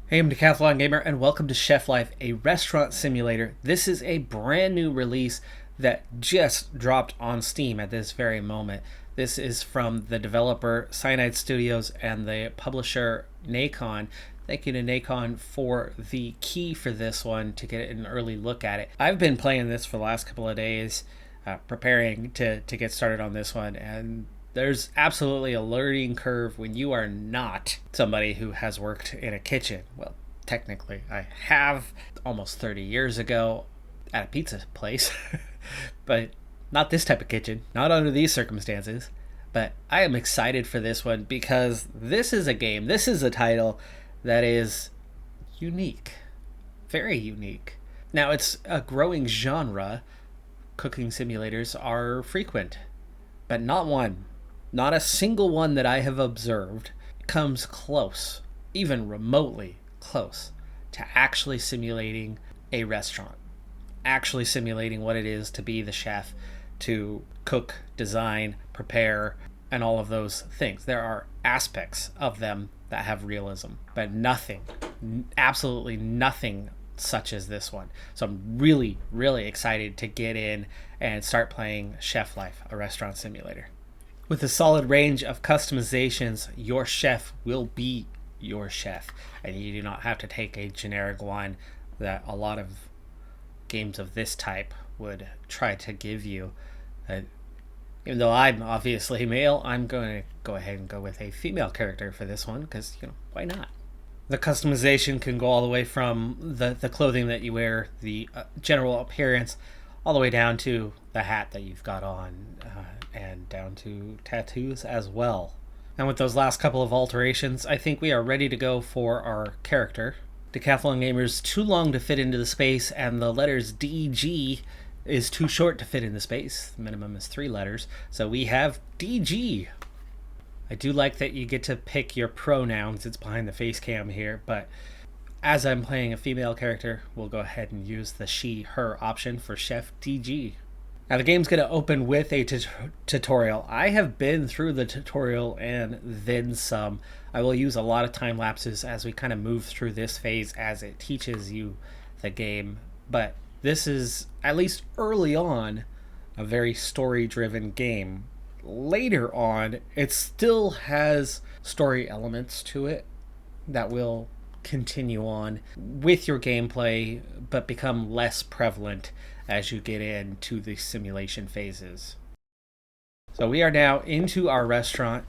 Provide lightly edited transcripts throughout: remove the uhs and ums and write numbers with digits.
Hey, I'm Decathlon Gamer, and welcome to Chef Life, a restaurant simulator. This is a brand new release that just dropped on Steam at this very moment. This is from the developer Cyanide Studios and the publisher Nacon. Thank you to Nacon for the key for this one to get an early look at it. I've been playing this for the last couple of days, preparing to get started on this one, and there's absolutely a learning curve when you are not somebody who has worked in a kitchen. Well, technically, I have almost 30 years ago at a pizza place, but not this type of kitchen, not under these circumstances. But I am excited for this one because this is a game, this is a title that is unique, very unique. Now, it's a growing genre. Cooking simulators are frequent, but not a single one that I have observed comes close, even remotely close, to actually simulating a restaurant, actually simulating what it is to be the chef, to cook, design, prepare, and all of those things. There are aspects of them that have realism, but nothing, absolutely nothing such as this one. So I'm really, really excited to get in and start playing Chef Life, a restaurant simulator. With a solid range of customizations, your chef will be your chef, and you do not have to take a generic one that a lot of games of this type would try to give you. Even though I'm obviously male, I'm going to go ahead and go with a female character for this one because, why not? The customization can go all the way from the clothing that you wear, the general appearance, all the way down to the hat that you've got on, and down to tattoos as well. And with those last couple of alterations, I think we are ready to go for our character. Decathlon Gamer's too long to fit into the space, and the letters DG is too short to fit in the space. The minimum is 3 letters, so we have DG. I do like that you get to pick your pronouns. It's behind the face cam here, but as I'm playing a female character, we'll go ahead and use the she, her option for Chef DG. Now the game's going to open with a tutorial. I have been through the tutorial and then some. I will use a lot of time lapses as we kind of move through this phase as it teaches you the game. But this is, at least early on, a very story-driven game. Later on, it still has story elements to it that will continue on with your gameplay, but become less prevalent as you get into the simulation phases. So we are now into our restaurant,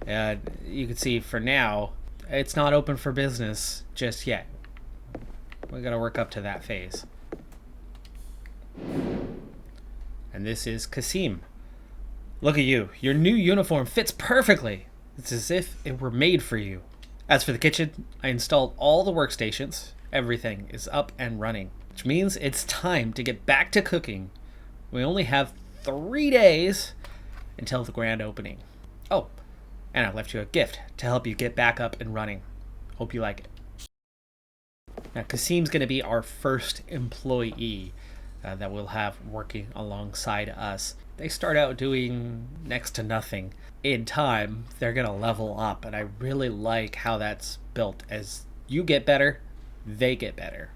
and you can see for now, it's not open for business just yet. We're going to work up to that phase. And this is Kasim. Look at you. Your new uniform fits perfectly. It's as if it were made for you. As for the kitchen, I installed all the workstations. Everything is up and running, which means it's time to get back to cooking. We only have 3 days until the grand opening. Oh, and I left you a gift to help you get back up and running. Hope you like it. Now, Kasim's going to be our first employee that we'll have working alongside us. They start out doing next to nothing. In time, they're going to level up, and I really like how that's built. As you get better, they get better.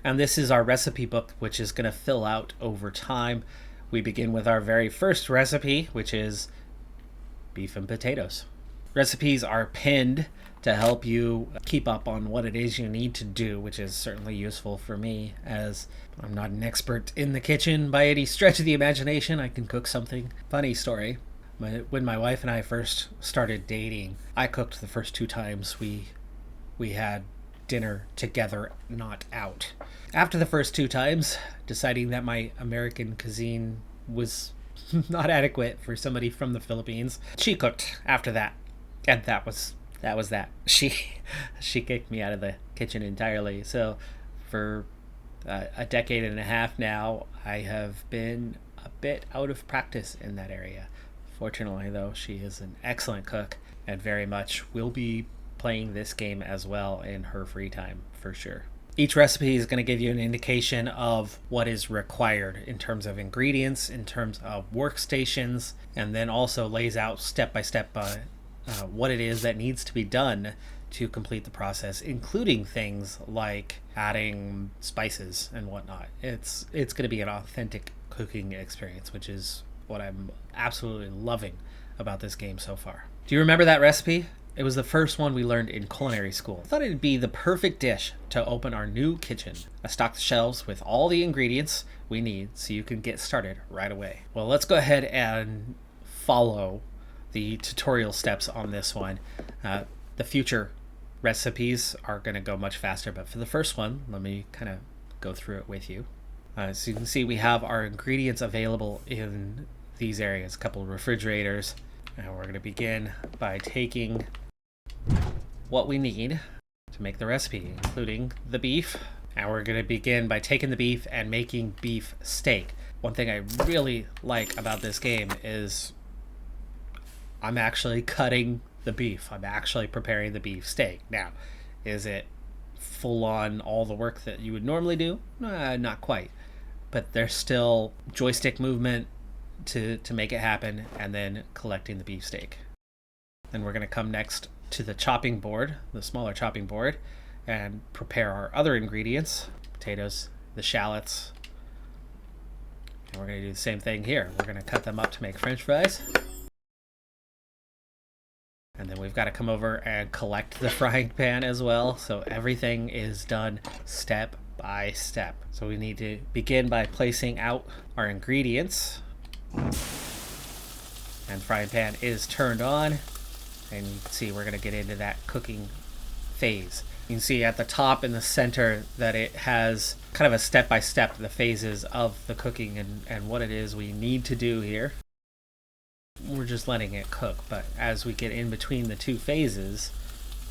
And this is our recipe book, which is going to fill out over time. We begin with our very first recipe, which is beef and potatoes. Recipes are pinned to help you keep up on what it is you need to do, which is certainly useful for me, as I'm not an expert in the kitchen by any stretch of the imagination. I can cook something. Funny story. When my wife and I first started dating, I cooked the first 2 times we had dinner together, not out. After the first 2 times, deciding that my American cuisine was not adequate for somebody from the Philippines, she cooked after that. And that was that. She kicked me out of the kitchen entirely. So for a decade and a half now, I have been a bit out of practice in that area. Fortunately, though, she is an excellent cook and very much will be playing this game as well in her free time, for sure. Each recipe is going to give you an indication of what is required in terms of ingredients, in terms of workstations, and then also lays out step by step what it is that needs to be done to complete the process, including things like adding spices and whatnot. It's going to be an authentic cooking experience, which is what I'm absolutely loving about this game so far. Do you remember that recipe? It was the first one we learned in culinary school. I thought it'd be the perfect dish to open our new kitchen. I stocked the shelves with all the ingredients we need so you can get started right away. Well, let's go ahead and follow the tutorial steps on this one. The future recipes are going to go much faster, but for the first one, let me kind of go through it with you. So you can see we have our ingredients available in these areas, a couple of refrigerators. And we're going to begin by taking what we need to make the recipe, including the beef. And we're going to begin by taking the beef and making beef steak. One thing I really like about this game is I'm actually cutting the beef. I'm actually preparing the beef steak. Now, is it full on all the work that you would normally do? Not quite. But there's still joystick movement to make it happen, and then collecting the beefsteak. Then we're going to come next to the chopping board, the smaller chopping board, and prepare our other ingredients, potatoes, the shallots. And we're going to do the same thing here. We're going to cut them up to make French fries. And then we've got to come over and collect the frying pan as well. So everything is done step by step. So we need to begin by placing out our ingredients. And frying pan is turned on, and you can see we're going to get into that cooking phase. You can see at the top in the center that it has kind of a step-by-step the phases of the cooking and what it is we need to do here. We're just letting it cook, but as we get in between the two phases,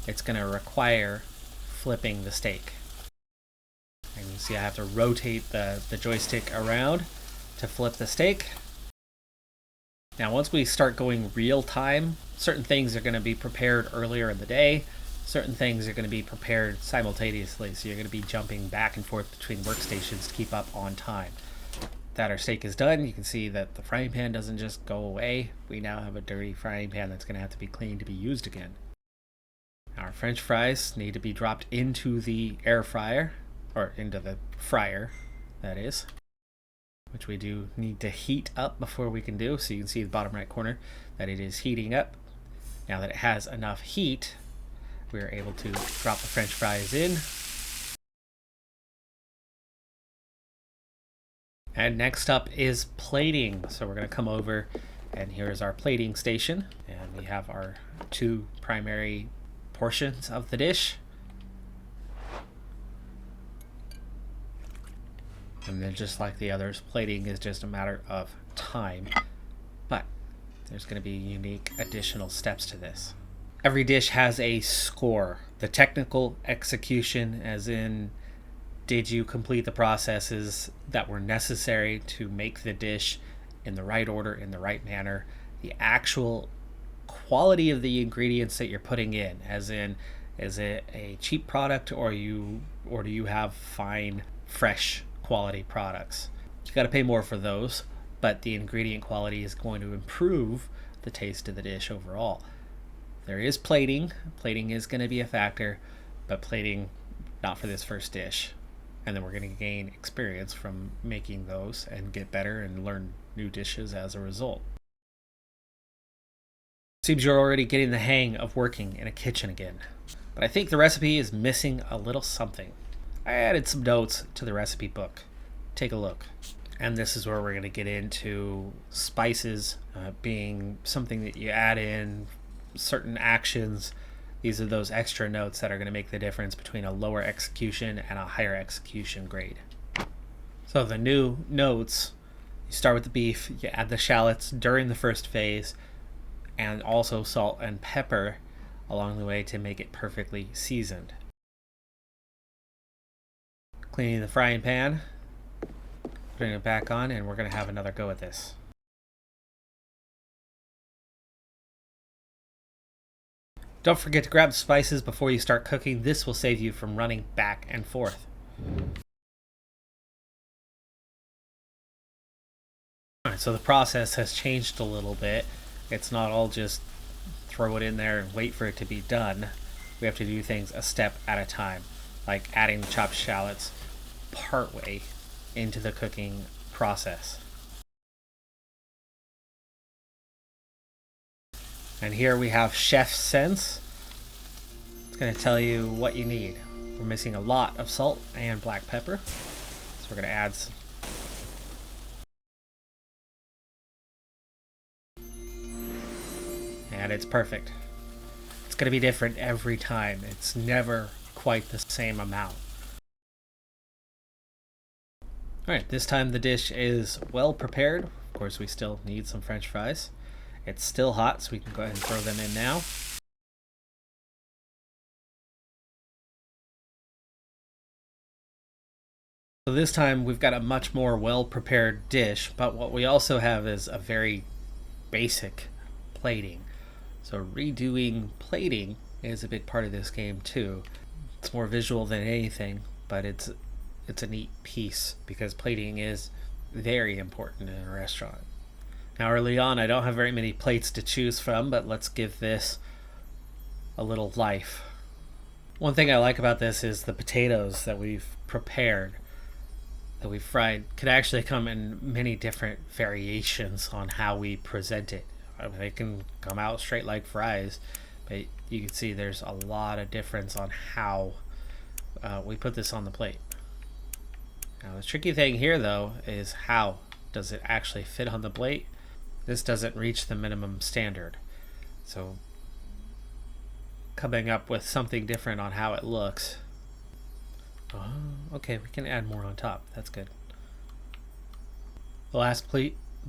it's going to require flipping the steak. And you see I have to rotate the joystick around to flip the steak. Now, once we start going real time, certain things are going to be prepared earlier in the day. Certain things are going to be prepared simultaneously, so you're going to be jumping back and forth between workstations to keep up on time. That our steak is done, you can see that the frying pan doesn't just go away. We now have a dirty frying pan that's going to have to be cleaned to be used again. Our French fries need to be dropped into the air fryer, or into the fryer, that is, which we do need to heat up before we can do. So you can see the bottom right corner that it is heating up. Now that it has enough heat, we're able to drop the French fries in. And next up is plating. So we're going to come over, and here's our plating station. And we have our two primary portions of the dish. And then just like the others, plating is just a matter of time. But there's going to be unique additional steps to this. Every dish has a score. The technical execution, as in, did you complete the processes that were necessary to make the dish in the right order, in the right manner? The actual quality of the ingredients that you're putting in, as in, is it a cheap product or do you have fine, fresh quality products? You got to pay more for those, but the ingredient quality is going to improve the taste of the dish overall. There is plating. Plating is going to be a factor, but plating not for this first dish. And then we're going to gain experience from making those and get better and learn new dishes as a result. Seems you're already getting the hang of working in a kitchen again, but I think the recipe is missing a little something. I added some notes to the recipe book. Take a look. And this is where we're going to get into spices being something that you add in, certain actions. These are those extra notes that are going to make the difference between a lower execution and a higher execution grade. So the new notes, you start with the beef, you add the shallots during the first phase, and also salt and pepper along the way to make it perfectly seasoned. Cleaning the frying pan, putting it back on, and we're going to have another go at this. Don't forget to grab the spices before you start cooking. This will save you from running back and forth. Alright, so the process has changed a little bit. It's not all just throw it in there and wait for it to be done. we have to do things a step at a time, like adding the chopped shallots partway into the cooking process. And here we have Chef Sense. It's going to tell you what you need. We're missing a lot of salt and black pepper, so we're going to add some. And it's perfect. It's going to be different every time. It's never quite the same amount. Alright, this time the dish is well prepared. Of course, we still need some French fries. It's still hot, so we can go ahead and throw them in now. So this time we've got a much more well-prepared dish, but what we also have is a very basic plating. So redoing plating is a big part of this game too. It's more visual than anything, but it's a neat piece because plating is very important in a restaurant. Now early on I don't have very many plates to choose from, but let's give this a little life. One thing I like about this is the potatoes that we've prepared, that we fried, could actually come in many different variations on how we present it. I mean, they can come out straight like fries, but you can see there's a lot of difference on how we put this on the plate. Now the tricky thing here though is how does it actually fit on the plate? This doesn't reach the minimum standard, so coming up with something different on how it looks. Oh, okay, we can add more on top. That's good. The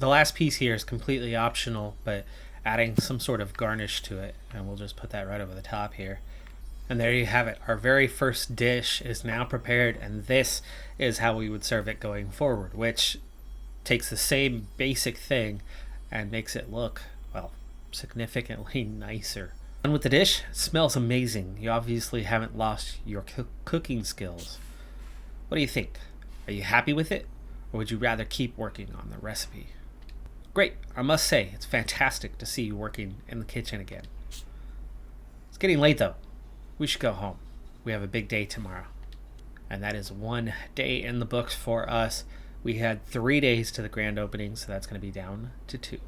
last piece here is completely optional, but adding some sort of garnish to it, and we'll just put that right over the top here. And there you have it. Our very first dish is now prepared, and this is how we would serve it going forward, which takes the same basic thing and makes it look, well, significantly nicer. Done with the dish. It smells amazing. You obviously haven't lost your cooking skills. What do you think? Are you happy with it, or would you rather keep working on the recipe? Great. I must say, it's fantastic to see you working in the kitchen again. It's getting late though. We should go home. We have a big day tomorrow. And that is one day in the books for us. We had 3 days to the grand opening, so that's going to be down to 2.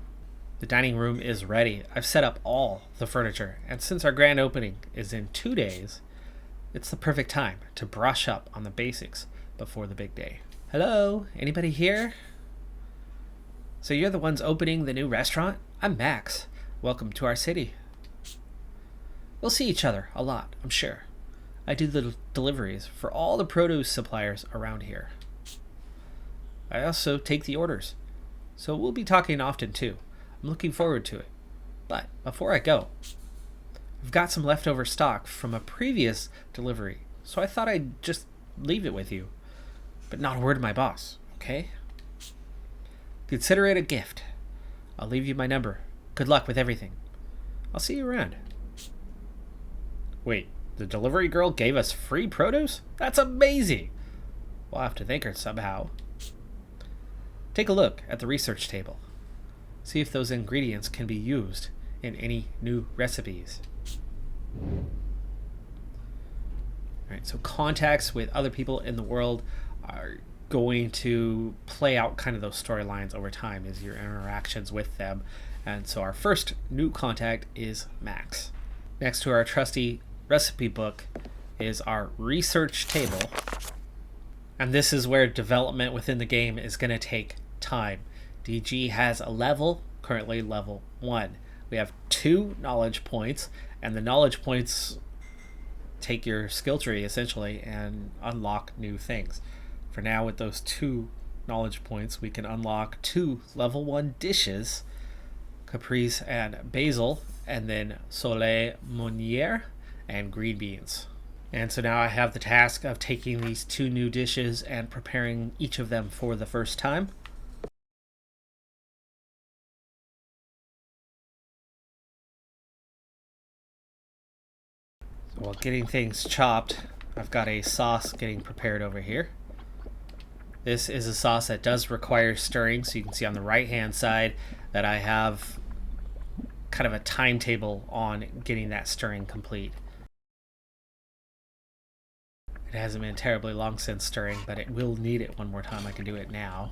The dining room is ready. I've set up all the furniture, and since our grand opening is in 2 days, it's the perfect time to brush up on the basics before the big day. Hello? Anybody here? So you're the ones opening the new restaurant? I'm Max. Welcome to our city. We'll see each other a lot, I'm sure. I do the deliveries for all the produce suppliers around here. I also take the orders, so we'll be talking often too. I'm looking forward to it. But before I go, I've got some leftover stock from a previous delivery, so I thought I'd just leave it with you. But not a word to my boss, okay? Consider it a gift. I'll leave you my number. Good luck with everything. I'll see you around. Wait, the delivery girl gave us free produce? That's amazing! We'll have to thank her somehow. Take a look at the research table. See if those ingredients can be used in any new recipes. Alright, so contacts with other people in the world are going to play out kind of those storylines over time as your interactions with them. And so our first new contact is Max. Next to our trusty recipe book is our research table. And this is where development within the game is going to take time. DG has a level, currently level 1. We have 2 knowledge points, and the knowledge points take your skill tree essentially and unlock new things. For now, with those 2 knowledge points, we can unlock 2 level 1 dishes, caprese and basil, and then soleil meunier and green beans. And so now I have the task of taking these 2 new dishes and preparing each of them for the first time. So while getting things chopped, I've got a sauce getting prepared over here. This is a sauce that does require stirring, so you can see on the right hand side that I have kind of a timetable on getting that stirring complete. It hasn't been terribly long since stirring, but it will need it one more time. I can do it now.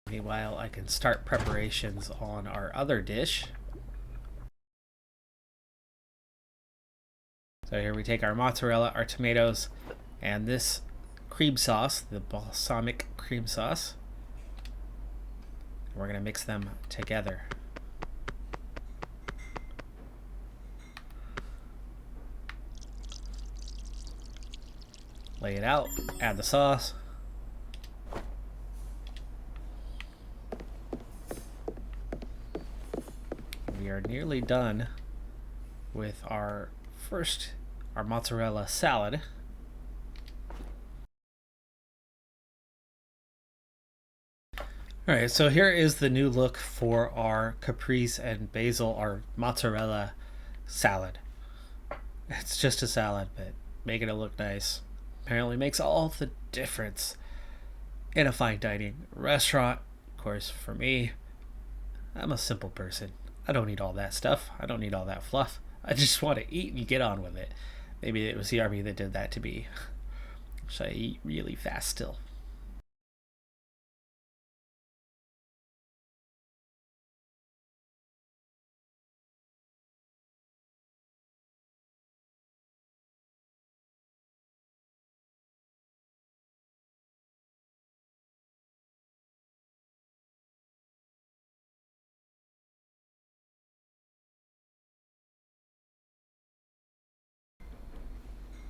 Meanwhile, I can start preparations on our other dish. So here we take our mozzarella, our tomatoes, and this cream sauce, the balsamic cream sauce. We're going to mix them together. Lay it out, add the sauce. We are nearly done with our mozzarella salad. Alright, so here is the new look for our caprese and basil, our mozzarella salad. It's just a salad, but making it look nice apparently makes all the difference in a fine dining restaurant. Of course, for me, I'm a simple person. I don't need all that stuff. I don't need all that fluff. I just want to eat and get on with it. Maybe it was the army that did that to me. So I eat really fast still.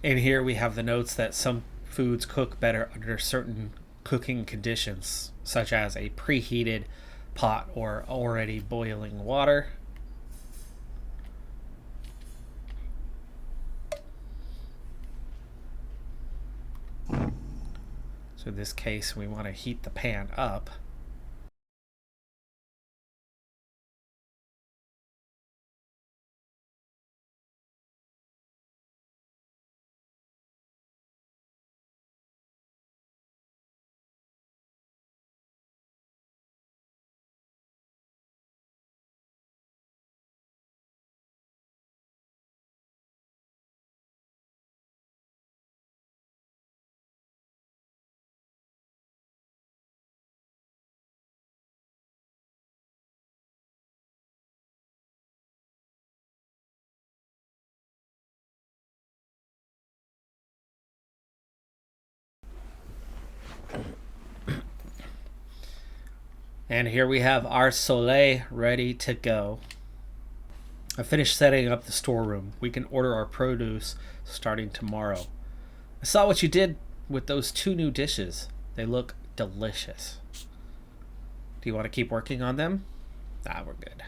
And here we have the notes that some foods cook better under certain cooking conditions, such as a preheated pot or already boiling water. So in this case, we want to heat the pan up. And here we have our Soleil ready to go. I finished setting up the storeroom. We can order our produce starting tomorrow. I saw what you did with those 2 new dishes. They look delicious. Do you want to keep working on them? Ah, we're good.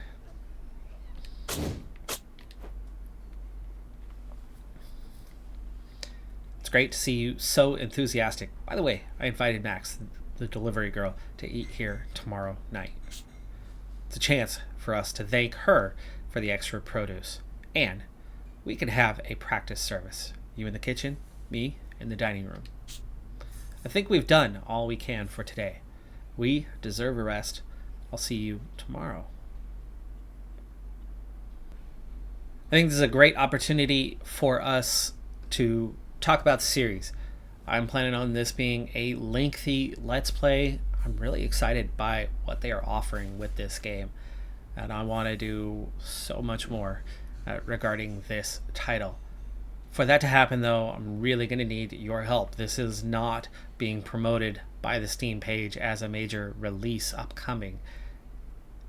It's great to see you so enthusiastic. By the way, I invited Max, the delivery girl, to eat here tomorrow night. It's a chance for us to thank her for the extra produce. And we can have a practice service. You in the kitchen, me in the dining room. I think we've done all we can for today. We deserve a rest. I'll see you tomorrow. I think this is a great opportunity for us to talk about the series. I'm planning on this being a lengthy Let's Play. I'm really excited by what they are offering with this game, and I want to do so much more regarding this title. For that to happen, though, I'm really going to need your help. This is not being promoted by the Steam page as a major release upcoming.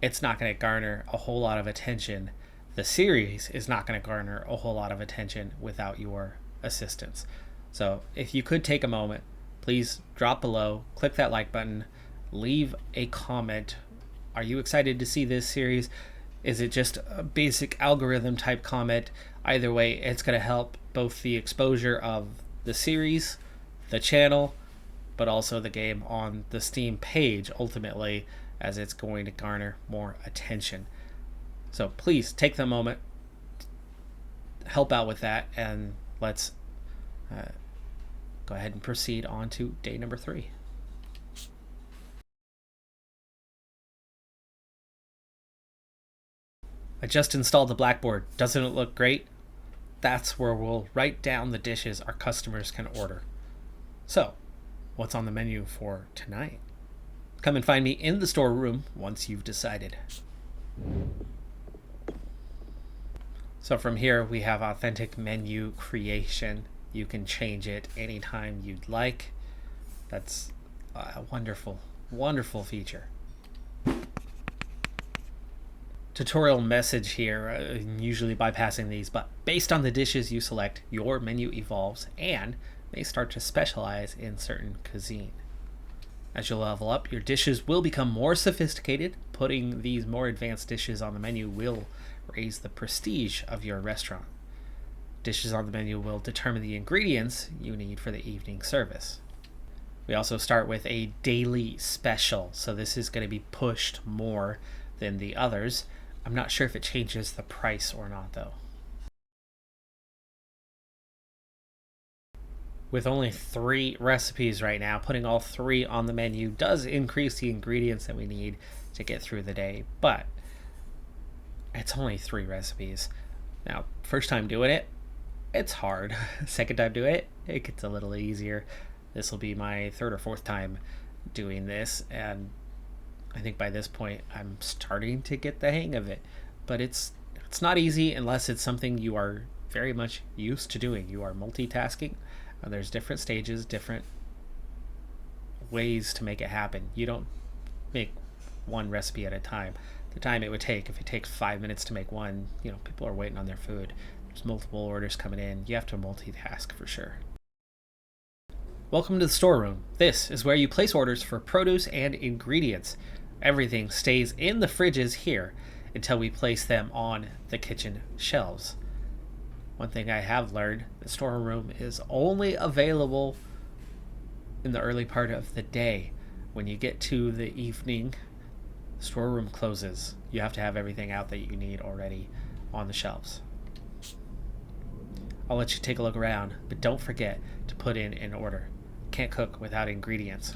It's not going to garner a whole lot of attention. The series is not going to garner a whole lot of attention without your assistance. So if you could take a moment, please drop below, click that like button, leave a comment. Are you excited to see this series? Is it just a basic algorithm type comment? Either way, it's going to help both the exposure of the series, the channel, but also the game on the Steam page ultimately, as it's going to garner more attention. So please take the moment, help out with that, and let's go ahead and proceed on to day number 3. I just installed the Blackboard. Doesn't it look great? that's where we'll write down the dishes our customers can order. So, what's on the menu for tonight? Come and find me in the storeroom once you've decided. So from here, we have authentic menu creation. You can change it anytime you'd like. That's a wonderful, wonderful feature. Tutorial message here, usually bypassing these, but based on the dishes you select, your menu evolves and may start to specialize in certain cuisine. As you level up, your dishes will become more sophisticated. Putting these more advanced dishes on the menu will raise the prestige of your restaurant. Dishes on the menu will determine the ingredients you need for the evening service. We also start with a daily special, so this is going to be pushed more than the others. I'm not sure if it changes the price or not, though. With only 3 recipes right now, putting all 3 on the menu does increase the ingredients that we need to get through the day, but it's only 3 recipes. Now, first time doing it, it's hard. Second time doing it, it gets a little easier. This will be my 3rd or 4th time doing this, and I think by this point I'm starting to get the hang of it. But it's not easy unless it's something you are very much used to doing. You are multitasking. There's different stages, different ways to make it happen. You don't make one recipe at a time. The time it would take, if it takes 5 minutes to make one, people are waiting on their food. There's multiple orders coming in. You have to multitask for sure. Welcome to the storeroom. This is where you place orders for produce and ingredients. Everything stays in the fridges here until we place them on the kitchen shelves. One thing I have learned, the storeroom is only available in the early part of the day. When you get to the evening, the storeroom closes. You have to have everything out that you need already on the shelves. I'll let you take a look around, but don't forget to put in an order. Can't cook without ingredients.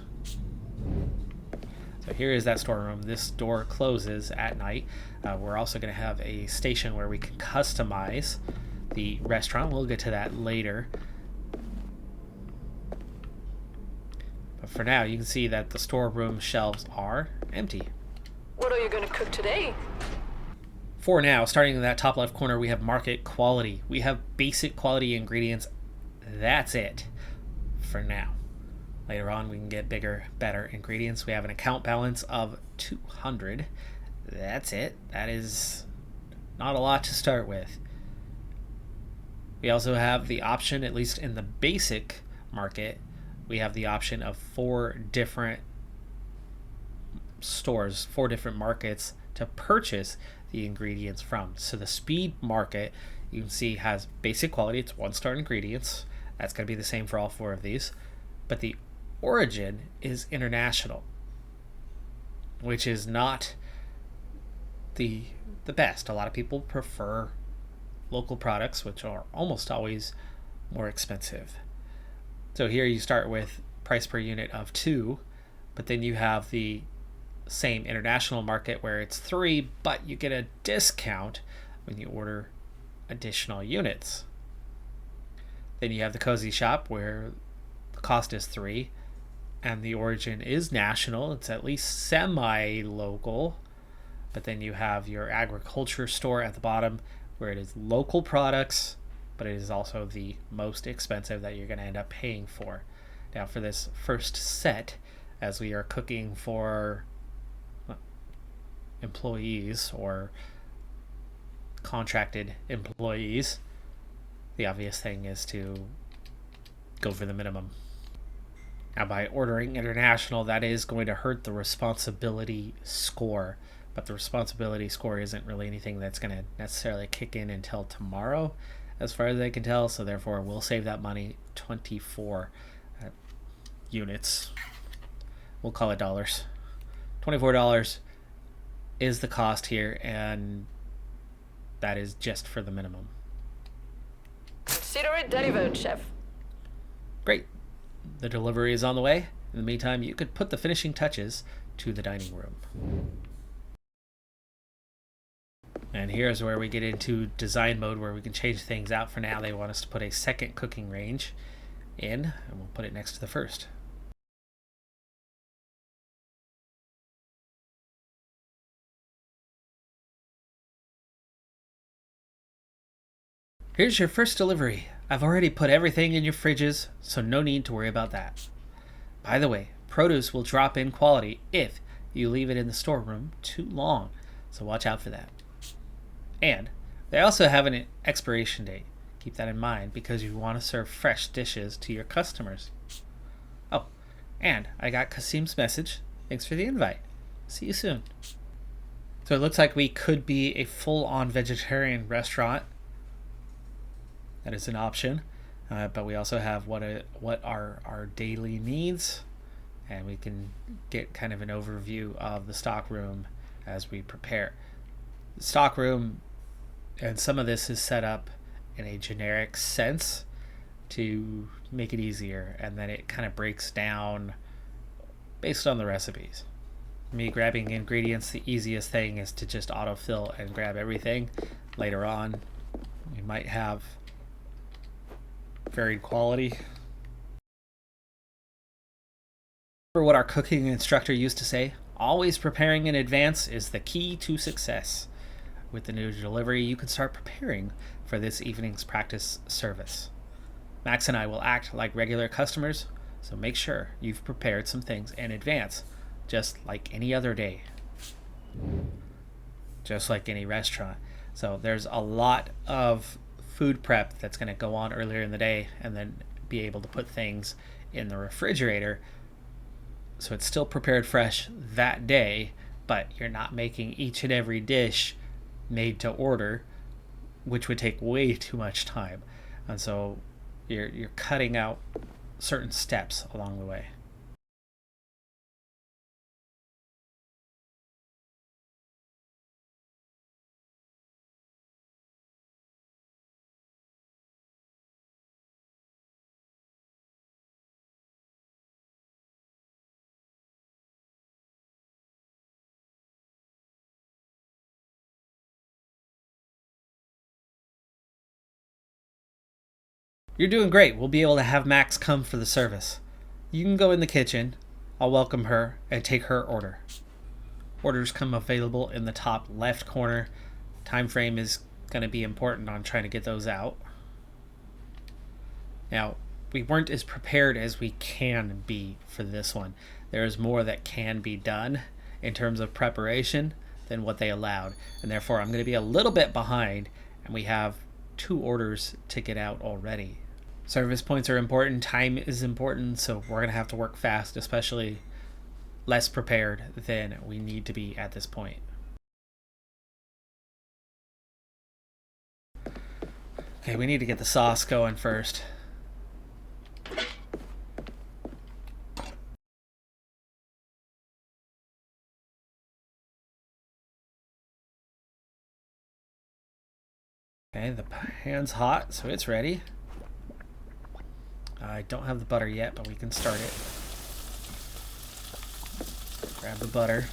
So here is that storeroom. This door closes at night. We're also going to have a station where we can customize the restaurant. We'll get to that later. But for now, you can see that the storeroom shelves are empty. What are you going to cook today? For now, starting in that top left corner, we have market quality. We have basic quality ingredients. That's it for now. Later on, we can get bigger, better ingredients. We have an account balance of 200. That's it. That is not a lot to start with. We also have the option, at least in the basic market, we have the option of 4 different stores, 4 different markets to purchase the ingredients from. So the speed market, you can see, has basic quality. It's 1-star ingredients. That's going to be the same for all 4 of these. But the origin is international, which is not the best. A lot of people prefer local products, which are almost always more expensive. So here you start with price per unit of 2, but then you have the same international market where it's 3, but you get a discount when you order additional units. Then you have the cozy shop where the cost is 3 and the origin is national. It's at least semi-local. But then you have your agriculture store at the bottom where it is local products, but it is also the most expensive that you're going to end up paying for. Now for this first set, as we are cooking for employees or contracted employees, the obvious thing is to go for the minimum. Now by ordering international, that is going to hurt the responsibility score, but the responsibility score isn't really anything that's going to necessarily kick in until tomorrow, as far as I can tell, so therefore we'll save that money. 24 units. We'll call it dollars. $24 is the cost here, and that is just for the minimum. Consider it delivered, chef. Great. The delivery is on the way. In the meantime, you could put the finishing touches to the dining room. And here's where we get into design mode, where we can change things out. For now, they want us to put a second cooking range in, and we'll put it next to the first. Here's your first delivery. I've already put everything in your fridges, so no need to worry about that. By the way, produce will drop in quality if you leave it in the storeroom too long, so watch out for that. And they also have an expiration date. Keep that in mind because you want to serve fresh dishes to your customers. Oh, and I got Kasim's message. Thanks for the invite. See you soon. So it looks like we could be a full-on vegetarian restaurant. That is an option. But we also have what are our daily needs, and we can get kind of an overview of the stock room as we prepare. The stock room, and some of this is set up in a generic sense to make it easier, and then it kind of breaks down based on the recipes. Me grabbing ingredients, the easiest thing is to just autofill and grab everything. Later on, we might have varied quality. For what our cooking instructor used to say, always preparing in advance is the key to success. With the new delivery, you can start preparing for this evening's practice service. Max and I will act like regular customers, so make sure you've prepared some things in advance, just like any other day. Just like any restaurant. So there's a lot of food prep that's going to go on earlier in the day, and then be able to put things in the refrigerator so it's still prepared fresh that day, but you're not making each and every dish made to order, which would take way too much time. And so you're cutting out certain steps along the way. You're doing great. We'll be able to have Max come for the service. You can go in the kitchen. I'll welcome her and take her order. Orders come available in the top left corner. Time frame is going to be important on trying to get those out. Now, we weren't as prepared as we can be for this one. There is more that can be done in terms of preparation than what they allowed, and therefore I'm going to be a little bit behind, and we have 2 orders to get out already. Service points are important, time is important, so we're going to have to work fast, especially less prepared than we need to be at this point. Okay, we need to get the sauce going first. Okay, the pan's hot, so it's ready. I don't have the butter yet, but we can start it. Grab the butter.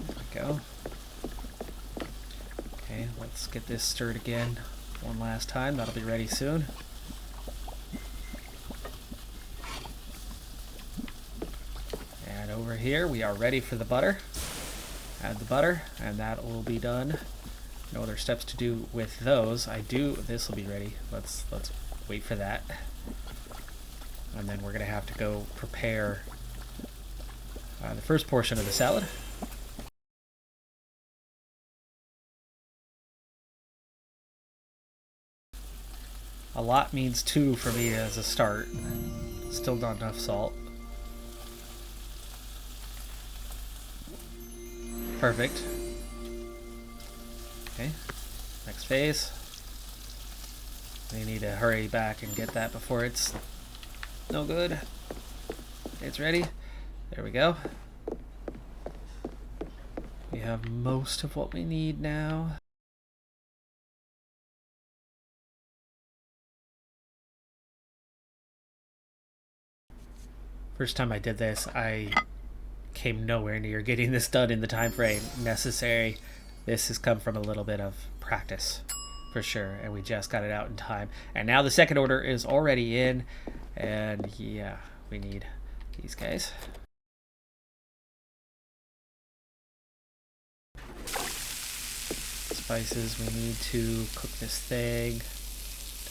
There we go. Okay, let's get this stirred again one last time. That'll be ready soon. And over here, we are ready for the butter. Add the butter, and that will be done. No other steps to do with those. This will be ready. Let's wait for that. And then we're gonna have to go prepare the first portion of the salad. A lot means 2 for me as a start. Still not enough salt. Perfect. Okay, next phase. We need to hurry back and get that before it's no good. It's ready. There we go. We have most of what we need now. First time I did this, I came nowhere near getting this done in the time frame necessary. This has come from a little bit of practice for sure, and we just got it out in time. And now the second order is already in, and yeah, we need these guys. Spices, we need to cook this thing.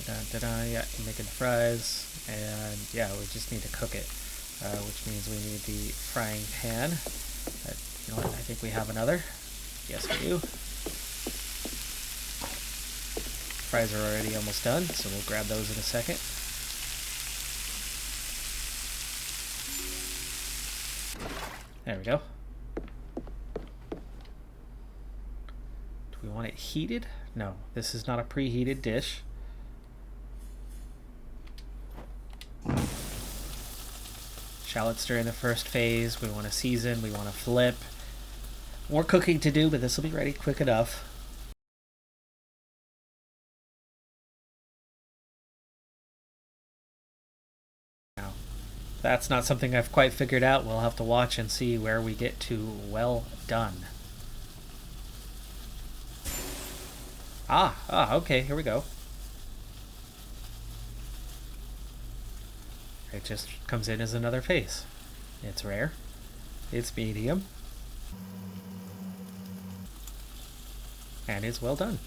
Yeah, making fries, and yeah, we just need to cook it, which means we need the frying pan. You know what, I think we have another. Yes, we do. Fries are already almost done, so we'll grab those in a second. There we go. Do we want it heated? No, this is not a preheated dish. Shallots during the first phase. We want to season, we want to flip. More cooking to do, but this will be ready quick enough. Now, that's not something I've quite figured out. We'll have to watch and see where we get to well done. Okay, here we go. It just comes in as another face. It's rare. It's medium. And it's well done.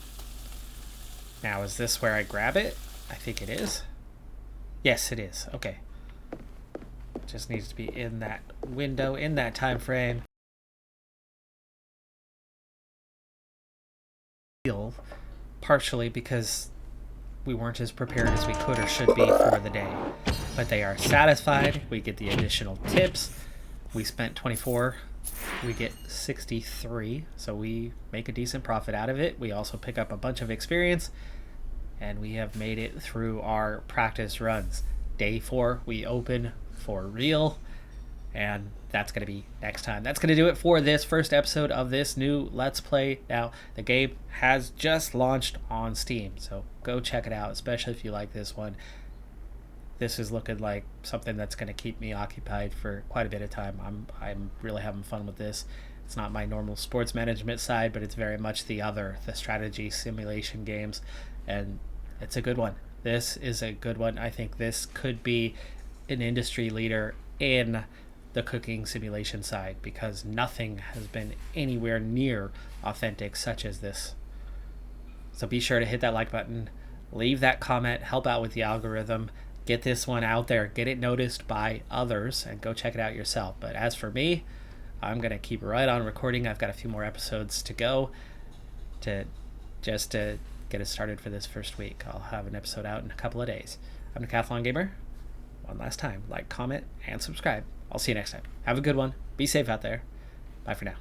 Now, is this where I grab it? I think it is. Yes, it is. Okay. It just needs to be in that window, in that time frame. Partially because we weren't as prepared as we could or should be for the day. But they are satisfied. We get the additional tips. We spent 24. We get 63. So we make a decent profit out of it. We also pick up a bunch of experience. And we have made it through our practice runs. Day 4, we open for real. And that's going to be next time. That's going to do it for this first episode of this new Let's Play. Now, the game has just launched on Steam, so go check it out, especially if you like this one. This is looking like something that's going to keep me occupied for quite a bit of time. I'm really having fun with this. It's not my normal sports management side, but it's very much the strategy simulation games, and it's a good one. This is a good one. I think this could be an industry leader in the cooking simulation side, because nothing has been anywhere near authentic such as this. So be sure to hit that like button, leave that comment, help out with the algorithm, get this one out there, get it noticed by others, and go check it out yourself. But as for me, I'm gonna keep right on recording. I've got a few more episodes to go to get it started for this first week. I'll have an episode out in a couple of days. I'm Decathlon Gamer. One last time, like, comment, and subscribe. I'll see you next time. Have a good one. Be safe out there. Bye for now.